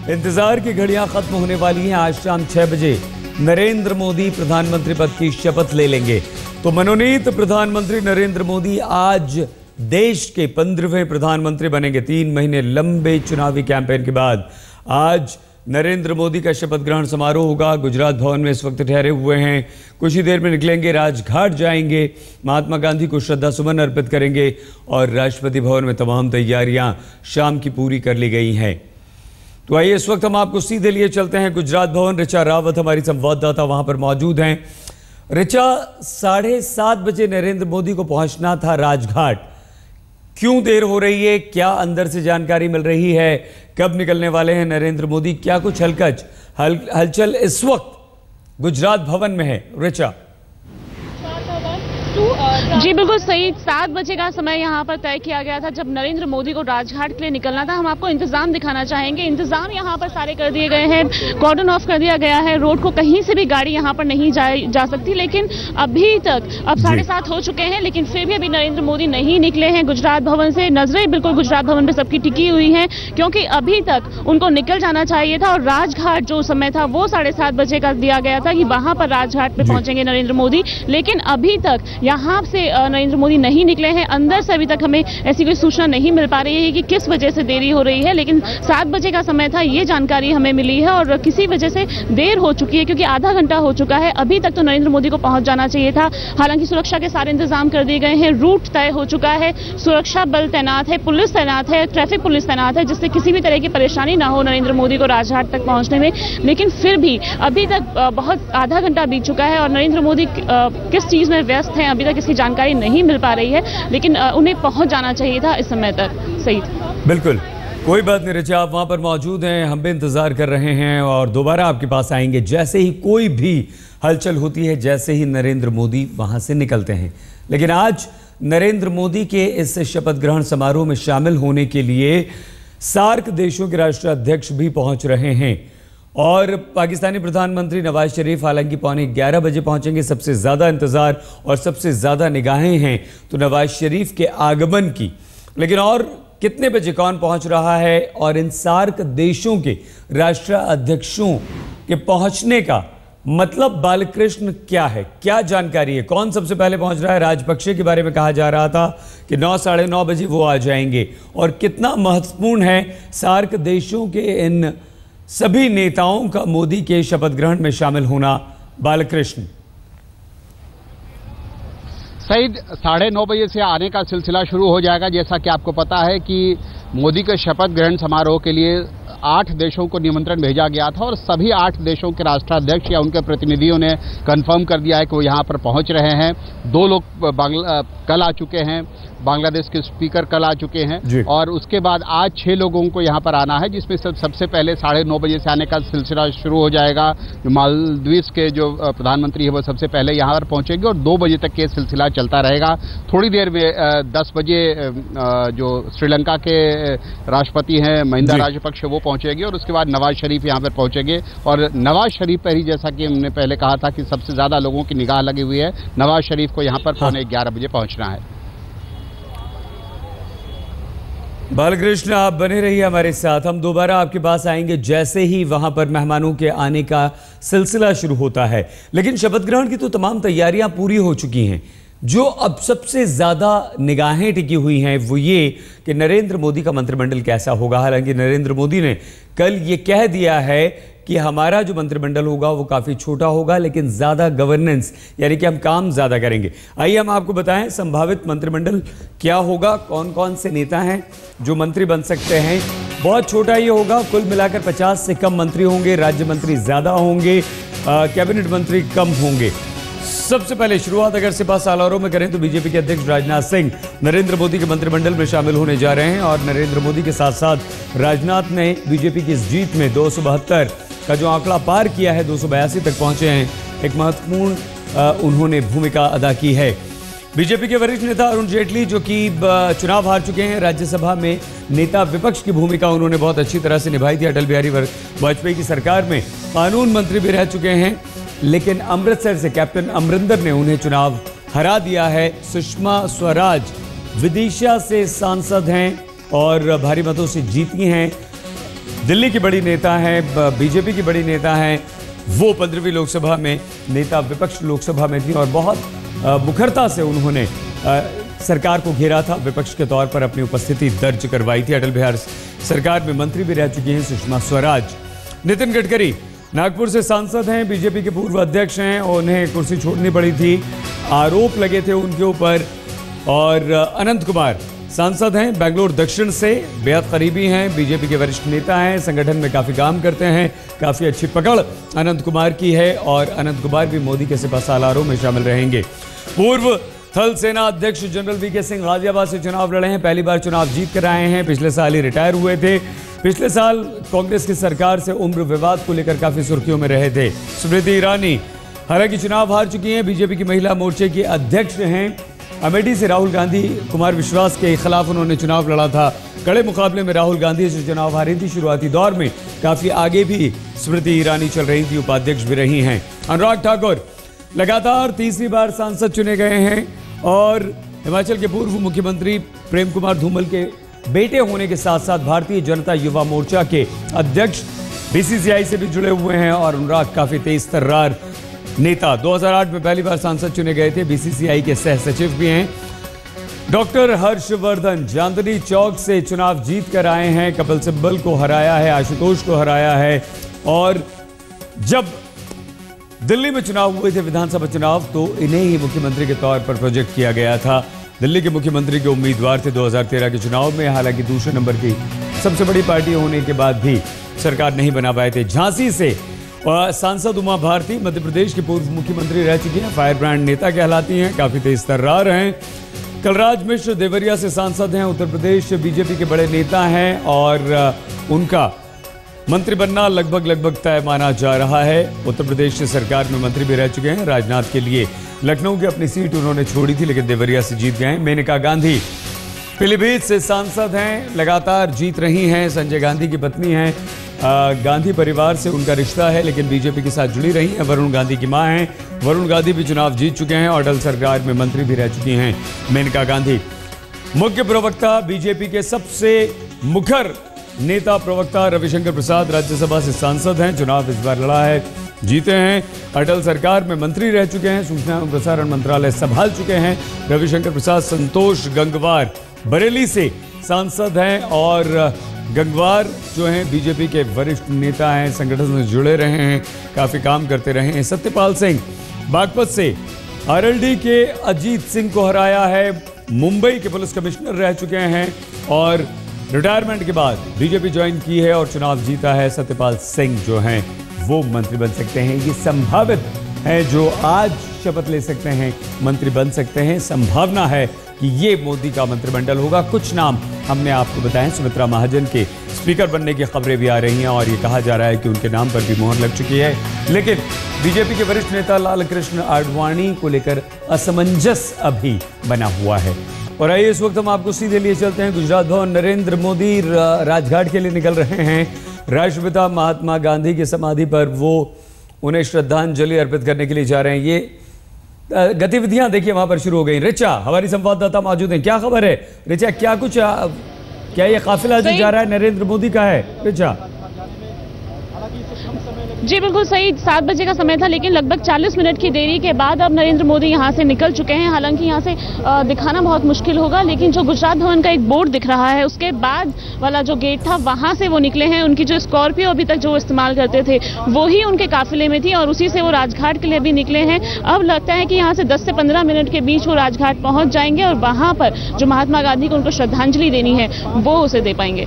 इंतजार की घड़ियां खत्म होने वाली हैं। आज शाम 6 बजे नरेंद्र मोदी प्रधानमंत्री पद की शपथ ले लेंगे। तो मनोनीत प्रधानमंत्री नरेंद्र मोदी आज देश के 15वें प्रधानमंत्री बनेंगे। 3 महीने लंबे चुनावी कैंपेन के बाद आज नरेंद्र मोदी का शपथ ग्रहण समारोह होगा। गुजरात भवन में इस वक्त ठहरे हुए हैं। कुछ ही देर में निकलेंगे, राजघाट जाएंगे, महात्मा गांधी को श्रद्धा सुमन अर्पित करेंगे और राष्ट्रपति भवन में तमाम तैयारियां शाम की पूरी कर ली गई हैं। तो आइए इस वक्त हम आपको सीधे लिए चलते हैं गुजरात भवन। ऋचा रावत हमारी संवाददाता वहां पर मौजूद हैं। ऋचा, 7:30 बजे नरेंद्र मोदी को पहुंचना था राजघाट, क्यों देर हो रही है? क्या अंदर से जानकारी मिल रही है? कब निकलने वाले हैं नरेंद्र मोदी? क्या कुछ हलचल इस वक्त गुजरात भवन में है? ऋचा। जी बिल्कुल सही, 7 बजे का समय यहाँ पर तय किया गया था जब नरेंद्र मोदी को राजघाट के लिए निकलना था। हम आपको इंतजाम दिखाना चाहेंगे। इंतजाम यहाँ पर सारे कर दिए गए हैं, कॉर्डन ऑफ कर दिया गया है, रोड को कहीं से भी गाड़ी यहाँ पर नहीं जा सकती। लेकिन अभी तक अब 7:30 हो चुके हैं, लेकिन फिर भी अभी नरेंद्र मोदी नहीं निकले हैं गुजरात भवन से। नजरें बिल्कुल गुजरात भवन पर सबकी टिकी हुई हैं, क्योंकि अभी तक उनको निकल जाना चाहिए था और राजघाट जो समय था वो 7:30 बजे का दिया गया था कि वहां पर राजघाट पे पहुंचेंगे नरेंद्र मोदी। लेकिन अभी तक यहाँ से नरेंद्र मोदी नहीं निकले हैं। अंदर से अभी तक हमें ऐसी कोई सूचना नहीं मिल पा रही है कि किस वजह से देरी हो रही है, लेकिन 7 बजे का समय था, ये जानकारी हमें मिली है और किसी वजह से देर हो चुकी है, क्योंकि आधा घंटा हो चुका है। अभी तक तो नरेंद्र मोदी को पहुंच जाना चाहिए था। हालांकि सुरक्षा के सारे इंतजाम कर दिए गए हैं, रूट तय हो चुका है, सुरक्षा बल तैनात है, पुलिस तैनात है, ट्रैफिक पुलिस तैनात है, जिससे किसी भी तरह की परेशानी ना हो नरेंद्र मोदी को राजघाट तक पहुंचने में। लेकिन फिर भी अभी तक बहुत आधा घंटा बीत चुका है और नरेंद्र मोदी किस चीज में व्यस्त हैं अभी तक इसकी जानकारी नहीं मिल पा रही है, लेकिन उन्हें पहुंच जाना चाहिए था इस समय तक। सही, बिल्कुल, कोई बात नहीं ऋचा, आप वहां पर मौजूद हैं, हम भी इंतजार कर रहे हैं और दोबारा आपके पास आएंगे जैसे ही कोई भी हलचल होती है, जैसे ही नरेंद्र मोदी वहां से निकलते हैं। लेकिन आज नरेंद्र मोदी के इस शपथ ग्रहण समारोह में शामिल होने के लिए सार्क देशों के राष्ट्राध्यक्ष भी पहुंच रहे हैं और पाकिस्तानी प्रधानमंत्री नवाज शरीफ हालांकि 11:15 बजे पहुंचेंगे। सबसे ज़्यादा इंतज़ार और सबसे ज़्यादा निगाहें हैं तो नवाज शरीफ के आगमन की। लेकिन और कितने बजे कौन पहुंच रहा है और इन सार्क देशों के राष्ट्राध्यक्षों के पहुंचने का मतलब बालकृष्ण क्या है? क्या जानकारी है? कौन सबसे पहले पहुंच रहा है? राजपक्षे के बारे में कहा जा रहा था कि 9, 9:30 बजे वो आ जाएंगे। और कितना महत्वपूर्ण है सार्क देशों के इन सभी नेताओं का मोदी के शपथ ग्रहण में शामिल होना? बालकृष्ण। सही, 9:30 बजे से आने का सिलसिला शुरू हो जाएगा। जैसा कि आपको पता है कि मोदी के शपथ ग्रहण समारोह के लिए 8 देशों को निमंत्रण भेजा गया था और सभी 8 देशों के राष्ट्राध्यक्ष या उनके प्रतिनिधियों ने कंफर्म कर दिया है कि वो यहाँ पर पहुँच रहे हैं। 2 लोग कल आ चुके हैं, बांग्लादेश के स्पीकर कल आ चुके हैं और उसके बाद आज 6 लोगों को यहाँ पर आना है, जिसमें सबसे पहले 9:30 बजे से आने का सिलसिला शुरू हो जाएगा। मालदीव के जो प्रधानमंत्री है वो सबसे पहले यहाँ पर पहुँचेंगे और 2 बजे तक ये सिलसिला चलता रहेगा। थोड़ी देर में 10 बजे जो श्रीलंका के राष्ट्रपति हैं महिंदा राजपक्ष वो पहुँचेंगे और उसके बाद नवाज शरीफ यहाँ पर पहुँचेंगे। और नवाज शरीफ पर ही जैसा कि हमने पहले कहा था कि सबसे ज़्यादा लोगों की निगाह लगी हुई है, नवाज शरीफ को यहाँ पर 11:15 बजे पहुँचना है। बालकृष्ण, आप बने रहिए हमारे साथ, हम दोबारा आपके पास आएंगे जैसे ही वहां पर मेहमानों के आने का सिलसिला शुरू होता है। लेकिन शपथ ग्रहण की तो तमाम तैयारियां पूरी हो चुकी हैं। जो अब सबसे ज़्यादा निगाहें टिकी हुई हैं वो ये कि नरेंद्र मोदी का मंत्रिमंडल कैसा होगा। हालांकि नरेंद्र मोदी ने कल ये कह दिया है कि हमारा जो मंत्रिमंडल होगा वो काफ़ी छोटा होगा, लेकिन ज़्यादा गवर्नेंस, यानी कि हम काम ज़्यादा करेंगे। आइए हम आपको बताएं संभावित मंत्रिमंडल क्या होगा, कौन कौन से नेता हैं जो मंत्री बन सकते हैं। बहुत छोटा ये होगा, कुल मिलाकर 50 से कम मंत्री होंगे, राज्य मंत्री ज़्यादा होंगे, कैबिनेट मंत्री कम होंगे। सबसे पहले शुरुआत अगर सिपा सालारों में करें तो बीजेपी के अध्यक्ष राजनाथ सिंह नरेंद्र मोदी के मंत्रिमंडल में शामिल होने जा रहे हैं और नरेंद्र मोदी के साथ साथ राजनाथ ने बीजेपी की इस जीत में 272 का जो आंकड़ा पार किया है, 282 तक पहुंचे हैं, एक महत्वपूर्ण उन्होंने भूमिका अदा की है। बीजेपी के वरिष्ठ नेता अरुण जेटली जो कि चुनाव हार चुके हैं, राज्यसभा में नेता विपक्ष की भूमिका उन्होंने बहुत अच्छी तरह से निभाई थी। अटल बिहारी वाजपेयी की सरकार में कानून मंत्री भी रह चुके हैं, लेकिन अमृतसर से कैप्टन अमरिंदर ने उन्हें चुनाव हरा दिया है। सुषमा स्वराज विदिशा से सांसद हैं और भारी मतों से जीती हैं। दिल्ली की बड़ी नेता हैं, बीजेपी की बड़ी नेता हैं। वो 15वीं लोकसभा में नेता विपक्ष लोकसभा में थी और बहुत मुखरता से उन्होंने सरकार को घेरा था। विपक्ष के तौर पर अपनी उपस्थिति दर्ज करवाई थी। अटल बिहारी सरकार में मंत्री भी रह चुकी हैं सुषमा स्वराज। नितिन गडकरी नागपुर से सांसद हैं, बीजेपी के पूर्व अध्यक्ष हैं। उन्हें कुर्सी छोड़नी पड़ी थी, आरोप लगे थे उनके ऊपर। और अनंत कुमार सांसद हैं, बेंगलोर दक्षिण से, बेहद करीबी हैं, बीजेपी के वरिष्ठ नेता हैं, संगठन में काफ़ी काम करते हैं। काफ़ी अच्छी पकड़ अनंत कुमार की है और अनंत कुमार भी मोदी के सिपह सालारों में शामिल रहेंगे। पूर्व थल सेना अध्यक्ष जनरल वीके सिंह गाजियाबाद से चुनाव लड़े हैं, पहली बार चुनाव जीत कर आए हैं। पिछले साल ही रिटायर हुए थे। पिछले साल कांग्रेस की सरकार से उम्र विवाद को लेकर काफ़ी सुर्खियों में रहे थे। स्मृति ईरानी हालांकि चुनाव हार चुकी हैं, बीजेपी की महिला मोर्चे की अध्यक्ष हैं। अमेठी से राहुल गांधी कुमार विश्वास के खिलाफ उन्होंने चुनाव लड़ा था। कड़े मुकाबले में राहुल गांधी से चुनाव हारी थी। शुरुआती दौर में काफी आगे भी स्मृति ईरानी चल रही थी, उपाध्यक्ष भी रही हैं। अनुराग ठाकुर लगातार तीसरी बार सांसद चुने गए हैं और हिमाचल के पूर्व मुख्यमंत्री प्रेम कुमार धूमल के बेटे होने के साथ साथ भारतीय जनता युवा मोर्चा के अध्यक्ष, बीसीसीआई से भी जुड़े हुए हैं। और अनुराग काफी तेज तर्रार नेता, 2008 में पहली बार सांसद चुने गए थे, बीसीसीआई के सह सचिव भी हैं। डॉक्टर हर्षवर्धन चांदनी चौक से चुनाव जीत कर आए हैं, कपिल सिब्बल को हराया है, आशुतोष को हराया है। और जब दिल्ली में चुनाव हुए थे, विधानसभा चुनाव, तो इन्हें ही मुख्यमंत्री के तौर पर प्रोजेक्ट किया गया था। दिल्ली के मुख्यमंत्री के उम्मीदवार थे 2013 के चुनाव में। हालांकि दूसरे नंबर की सबसे बड़ी पार्टी होने के बाद भी सरकार नहीं बना पाए थे। झांसी से सांसद उमा भारती मध्य प्रदेश के पूर्व मुख्यमंत्री रह चुकी हैं, फायर ब्रांड नेता कहलाती हैं, काफी तेज तर्रार हैं। कलराज मिश्र देवरिया से सांसद हैं, उत्तर प्रदेश बीजेपी के बड़े नेता हैं और उनका मंत्री बनना लगभग तय माना जा रहा है। उत्तर प्रदेश की सरकार में मंत्री भी रह चुके हैं। राजनाथ के लिए लखनऊ की अपनी सीट उन्होंने छोड़ी थी, लेकिन देवरिया से जीत गए हैं। मेनका गांधी पीलीभीत से सांसद हैं, लगातार जीत रही हैं, संजय गांधी की पत्नी हैं। गांधी परिवार से उनका रिश्ता है, लेकिन बीजेपी के साथ जुड़ी रही हैं। वरुण गांधी की मां हैं। वरुण गांधी भी चुनाव जीत चुके हैं और अटल सरकार में मंत्री भी रह चुकी हैं। मेनका गांधी मुख्य प्रवक्ता, बीजेपी के सबसे मुखर नेता प्रवक्ता रविशंकर प्रसाद राज्यसभा से सांसद हैं, चुनाव इस बार लड़ा है, जीते हैं। अटल सरकार में मंत्री रह चुके हैं, सूचना एवं प्रसारण मंत्रालय संभाल चुके हैं रविशंकर प्रसाद। संतोष गंगवार बरेली से सांसद हैं और गंगवार जो हैं बीजेपी के वरिष्ठ नेता हैं, संगठन से जुड़े रहे हैं, काफ़ी काम करते रहे हैं। सत्यपाल सिंह बागपत से आरएलडी के अजीत सिंह को हराया है, मुंबई के पुलिस कमिश्नर रह चुके हैं और रिटायरमेंट के बाद बीजेपी ज्वाइन की है और चुनाव जीता है। सत्यपाल सिंह जो हैं वो मंत्री बन सकते हैं, ये संभावित है, जो आज शपथ ले सकते हैं, मंत्री बन सकते हैं। संभावना है कि ये मोदी का मंत्रिमंडल होगा। कुछ नाम हमने आपको बताएं, सुमित्रा महाजन के स्पीकर बनने की खबरें भी आ रही हैं और ये कहा जा रहा है कि उनके नाम पर भी मोहर लग चुकी है। लेकिन बीजेपी के वरिष्ठ नेता लाल कृष्ण आडवाणी को लेकर असमंजस अभी बना हुआ है। और आइए इस वक्त हम आपको सीधे लिए चलते हैं गुजरात भवन। नरेंद्र मोदी राजघाट के लिए निकल रहे हैं। राष्ट्रपिता महात्मा गांधी की समाधि पर वो उन्हें श्रद्धांजलि अर्पित करने के लिए जा रहे हैं। ये गतिविधियां देखिए वहां पर शुरू हो गई। रिचा हमारी संवाददाता मौजूद हैं, क्या खबर है रिचा? क्या ये काफिला जो जा रहा है नरेंद्र मोदी का है रिचा? जी बिल्कुल सही, 7 बजे का समय था, लेकिन लगभग 40 मिनट की देरी के बाद अब नरेंद्र मोदी यहां से निकल चुके हैं। हालांकि यहां से दिखाना बहुत मुश्किल होगा, लेकिन जो गुजरात भवन का एक बोर्ड दिख रहा है उसके बाद वाला जो गेट था वहां से वो निकले हैं। उनकी जो स्कॉर्पियो अभी तक जो इस्तेमाल करते थे वो ही उनके काफिले में थी और उसी से वो राजघाट के लिए भी निकले हैं। अब लगता है कि यहाँ से 10 से 15 मिनट के बीच वो राजघाट पहुंच जाएंगे और वहां पर जो महात्मा गांधी को उनको श्रद्धांजलि देनी है वो उसे दे पाएंगे।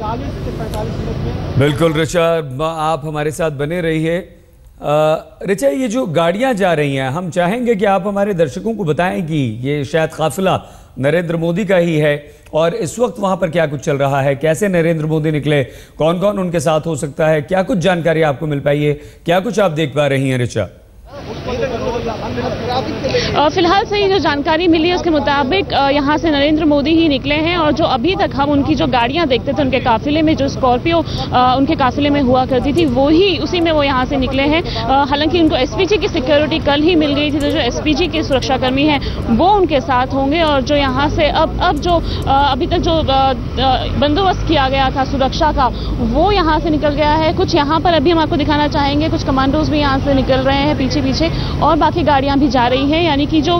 बिल्कुल रिचा, आप हमारे साथ बने रहिए। रिचा, ये जो गाड़ियां जा रही हैं, हम चाहेंगे कि आप हमारे दर्शकों को बताएं कि ये शायद काफिला नरेंद्र मोदी का ही है और इस वक्त वहां पर क्या कुछ चल रहा है, कैसे नरेंद्र मोदी निकले, कौन कौन उनके साथ हो सकता है, क्या कुछ जानकारी आपको मिल पाई है, क्या कुछ आप देख पा रही हैं रिचा? फिलहाल से जो जानकारी मिली है उसके मुताबिक यहाँ से नरेंद्र मोदी ही निकले हैं और जो अभी तक हम उनकी जो गाड़ियाँ देखते थे उनके काफिले में, जो स्कॉर्पियो उनके काफिले में हुआ करती थी, उसी में वो यहाँ से निकले हैं। हालांकि उनको एसपीजी की सिक्योरिटी कल ही मिल गई थी, तो जो एसपीजी के सुरक्षाकर्मी हैं वो उनके साथ होंगे और जो यहाँ से अब जो अभी तक जो बंदोबस्त किया गया था सुरक्षा का, वो यहाँ से निकल गया है। कुछ यहाँ पर अभी हम आपको दिखाना चाहेंगे, कुछ कमांडोज भी यहाँ से निकल रहे हैं पीछे पीछे और बाकी गाड़ियाँ भी जा रही हैं, यानी कि जो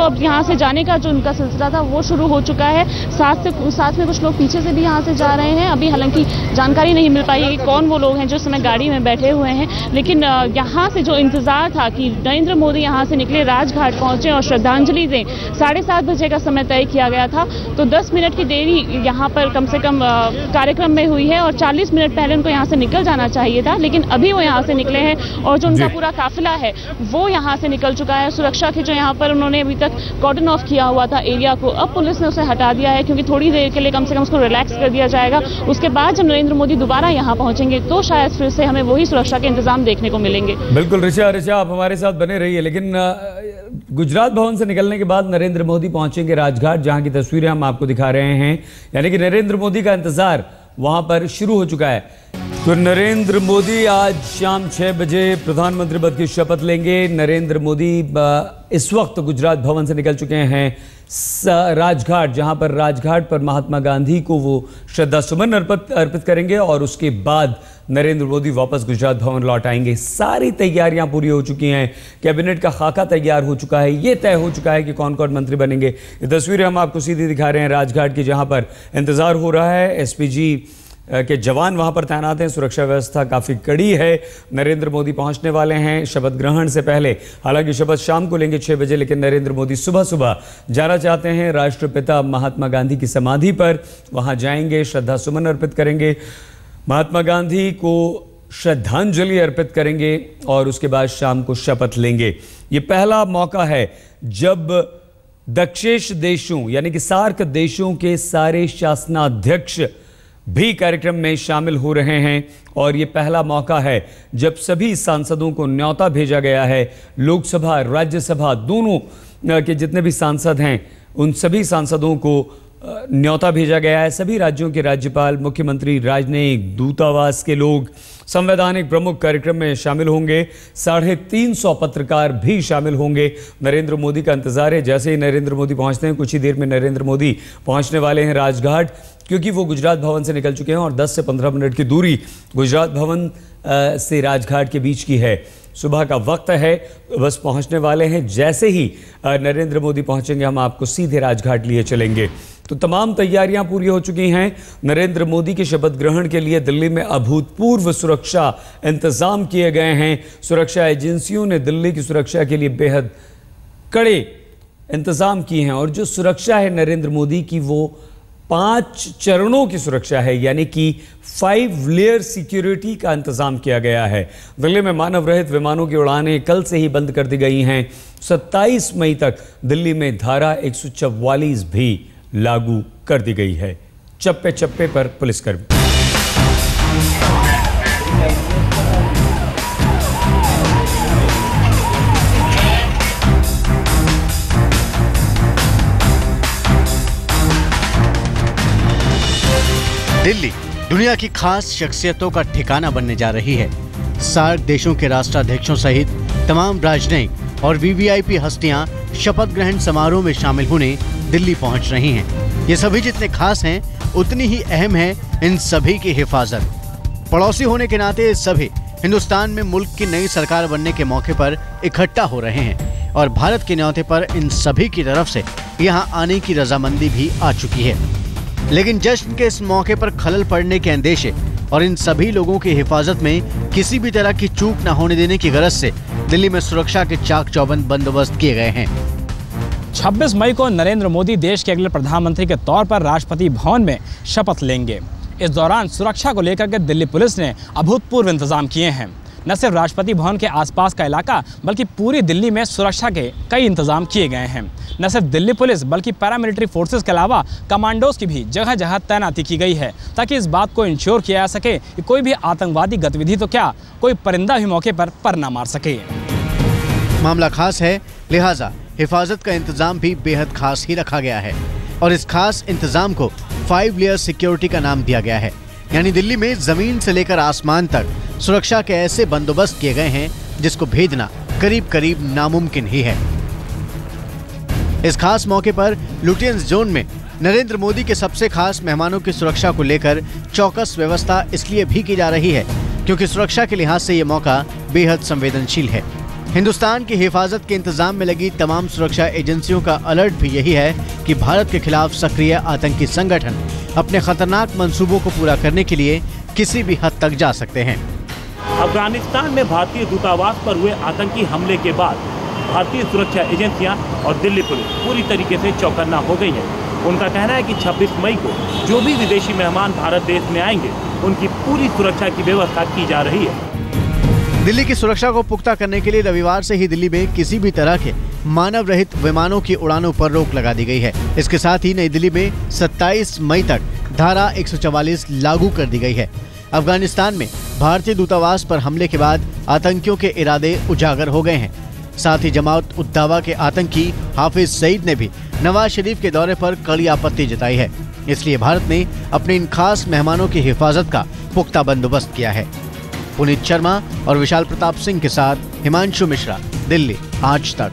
अब यहाँ से जाने का जो उनका सिलसिला था वो शुरू हो चुका है। साथ में कुछ लोग पीछे से भी यहाँ से जा रहे हैं। अभी हालांकि जानकारी नहीं मिल पाई है कि कौन वो लोग हैं जो इस समय गाड़ी में बैठे हुए हैं, लेकिन यहाँ से जो इंतजार था कि नरेंद्र मोदी यहाँ से निकले, राजघाट पहुंचे और श्रद्धांजलि दें, 7:30 बजे का समय तय किया गया था, तो 10 मिनट की देरी यहाँ पर कम से कम कार्यक्रम में हुई है और 40 मिनट पहले उनको यहाँ से निकल जाना चाहिए था, लेकिन अभी वो यहाँ से निकले हैं और जो उनका पूरा काफिला है वो यहाँ से निकल चुका है। सुरक्षा के जो यहाँ पर उन्होंने अभी तक कॉर्डन ऑफ किया हुआ था एरिया को, अब पुलिस ने उसे हटा दिया है क्योंकि थोड़ी देर के लिए कम से कम उसको रिलैक्स कर दिया जाएगा। उसके बाद जब नरेंद्र मोदी दोबारा यहाँ पहुंचेंगे तो शायद फिर से हमें वही सुरक्षा के इंतजाम देखने को मिलेंगे। बिल्कुल ऋचा आप हमारे साथ बने रहिए। लेकिन गुजरात भवन से निकलने के बाद नरेंद्र मोदी पहुंचेंगे राजघाट, जहां की तस्वीरें हम आपको दिखा रहे हैं, यानी कि नरेंद्र मोदी का इंतजार वहां पर शुरू हो चुका है। तो नरेंद्र मोदी आज शाम 6 बजे प्रधानमंत्री पद की शपथ लेंगे। नरेंद्र मोदी इस वक्त गुजरात भवन से निकल चुके हैं राजघाट, जहां पर राजघाट पर महात्मा गांधी को वो श्रद्धा सुमन अर्पित करेंगे और उसके बाद नरेंद्र मोदी वापस गुजरात भवन लौट आएंगे। सारी तैयारियां पूरी हो चुकी हैं, कैबिनेट का खाका तैयार हो चुका है, ये तय हो चुका है कि कौन कौन मंत्री बनेंगे। ये तस्वीरें हम आपको सीधी दिखा रहे हैं राजघाट की, जहां पर इंतजार हो रहा है। एसपीजी के जवान वहां पर तैनात हैं, सुरक्षा व्यवस्था काफ़ी कड़ी है। नरेंद्र मोदी पहुंचने वाले हैं शपथ ग्रहण से पहले, हालांकि शपथ शाम को लेंगे 6 बजे, लेकिन नरेंद्र मोदी सुबह सुबह जाना चाहते हैं राष्ट्रपिता महात्मा गांधी की समाधि पर, वहां जाएंगे, श्रद्धा सुमन अर्पित करेंगे, महात्मा गांधी को श्रद्धांजलि अर्पित करेंगे और उसके बाद शाम को शपथ लेंगे। ये पहला मौका है जब दक्षेश देशों यानी कि सार्क देशों के सारे शासनाध्यक्ष भी कार्यक्रम में शामिल हो रहे हैं और ये पहला मौका है जब सभी सांसदों को न्योता भेजा गया है। लोकसभा राज्यसभा दोनों के जितने भी सांसद हैं उन सभी सांसदों को न्योता भेजा गया है। सभी राज्यों के राज्यपाल, मुख्यमंत्री, राजनयिक, दूतावास के लोग, संवैधानिक प्रमुख कार्यक्रम में शामिल होंगे। 350 पत्रकार भी शामिल होंगे। नरेंद्र मोदी का इंतजार है। जैसे ही नरेंद्र मोदी पहुंचते हैं, कुछ ही देर में नरेंद्र मोदी पहुंचने वाले हैं राजघाट, क्योंकि वो गुजरात भवन से निकल चुके हैं और 10 से 15 मिनट की दूरी गुजरात भवन से राजघाट के बीच की है। सुबह का वक्त है, बस पहुंचने वाले हैं। जैसे ही नरेंद्र मोदी पहुंचेंगे हम आपको सीधे राजघाट लिए चलेंगे। तो तमाम तैयारियां पूरी हो चुकी हैं। नरेंद्र मोदी के शपथ ग्रहण के लिए दिल्ली में अभूतपूर्व सुरक्षा इंतजाम किए गए हैं। सुरक्षा एजेंसियों ने दिल्ली की सुरक्षा के लिए बेहद कड़े इंतजाम किए हैं और जो सुरक्षा है नरेंद्र मोदी की वो 5 चरणों की सुरक्षा है, यानी कि 5 लेयर सिक्योरिटी का इंतजाम किया गया है। दिल्ली में मानव रहित विमानों की उड़ानें कल से ही बंद कर दी गई हैं। 27 मई तक दिल्ली में धारा 144 भी लागू कर दी गई है। चप्पे चप्पे पर पुलिसकर्मी। दिल्ली दुनिया की खास शख्सियतों का ठिकाना बनने जा रही है। सार्क देशों के राष्ट्राध्यक्षों सहित तमाम राजनयिक और वीवीआईपी हस्तियां शपथ ग्रहण समारोह में शामिल होने दिल्ली पहुंच रही हैं। ये सभी जितने खास हैं उतनी ही अहम है इन सभी की हिफाजत। पड़ोसी होने के नाते सभी हिंदुस्तान में मुल्क की नई सरकार बनने के मौके पर इकट्ठा हो रहे हैं और भारत के न्योते पर इन सभी की तरफ से यहाँ आने की रजामंदी भी आ चुकी है। लेकिन जश्न के इस मौके पर खलल पड़ने के अंदेशे और इन सभी लोगों की हिफाजत में किसी भी तरह की चूक न होने देने की गरज से दिल्ली में सुरक्षा के चाक चौबंद बंदोबस्त किए गए हैं। 26 मई को नरेंद्र मोदी देश के अगले प्रधानमंत्री के तौर पर राष्ट्रपति भवन में शपथ लेंगे। इस दौरान सुरक्षा को लेकर के दिल्ली पुलिस ने अभूतपूर्व इंतजाम किए हैं। न सिर्फ राष्ट्रपति भवन के आसपास का इलाका बल्कि पूरी दिल्ली में सुरक्षा के कई इंतजाम किए गए हैं। न सिर्फ दिल्ली पुलिस बल्कि पैरामिलिट्री फोर्सेस के अलावा कमांडोज की भी जगह जगह तैनाती की गई है, ताकि इस बात को इंश्योर किया जा सके कि कोई भी आतंकवादी गतिविधि तो क्या, कोई परिंदा भी मौके पर ना मार सके। मामला खास है, लिहाजा हिफाजत का इंतजाम भी बेहद खास ही रखा गया है और इस खास इंतजाम को 5 लेयर सिक्योरिटी का नाम दिया गया है। यानी दिल्ली में जमीन से लेकर आसमान तक सुरक्षा के ऐसे बंदोबस्त किए गए हैं जिसको भेदना करीब करीब नामुमकिन ही है। इस खास मौके पर लुटियंस जोन में नरेंद्र मोदी के सबसे खास मेहमानों की सुरक्षा को लेकर चौकस व्यवस्था इसलिए भी की जा रही है क्योंकि सुरक्षा के लिहाज से ये मौका बेहद संवेदनशील है। हिंदुस्तान की हिफाजत के इंतजाम में लगी तमाम सुरक्षा एजेंसियों का अलर्ट भी यही है कि भारत के खिलाफ सक्रिय आतंकी संगठन अपने खतरनाक मंसूबों को पूरा करने के लिए किसी भी हद तक जा सकते हैं। अफगानिस्तान में भारतीय दूतावास पर हुए आतंकी हमले के बाद भारतीय सुरक्षा एजेंसियां और दिल्ली पुलिस पूरी तरीके से चौकन्ना हो गई है। उनका कहना है कि 26 मई को जो भी विदेशी मेहमान भारत देश में आएंगे उनकी पूरी सुरक्षा की व्यवस्था की जा रही है। दिल्ली की सुरक्षा को पुख्ता करने के लिए रविवार से ही दिल्ली में किसी भी तरह के मानव रहित विमानों की उड़ानों पर रोक लगा दी गई है। इसके साथ ही नई दिल्ली में 27 मई तक धारा 144 लागू कर दी गई है। अफगानिस्तान में भारतीय दूतावास पर हमले के बाद आतंकियों के इरादे उजागर हो गए हैं। साथ ही जमात उद दावा के आतंकी हाफिज सईद ने भी नवाज शरीफ के दौरे पर कड़ी आपत्ति जताई है। इसलिए भारत ने अपने इन खास मेहमानों की हिफाजत का पुख्ता बंदोबस्त किया है। पुनीत शर्मा और विशाल प्रताप सिंह के साथ हिमांशु मिश्रा, दिल्ली आज तक।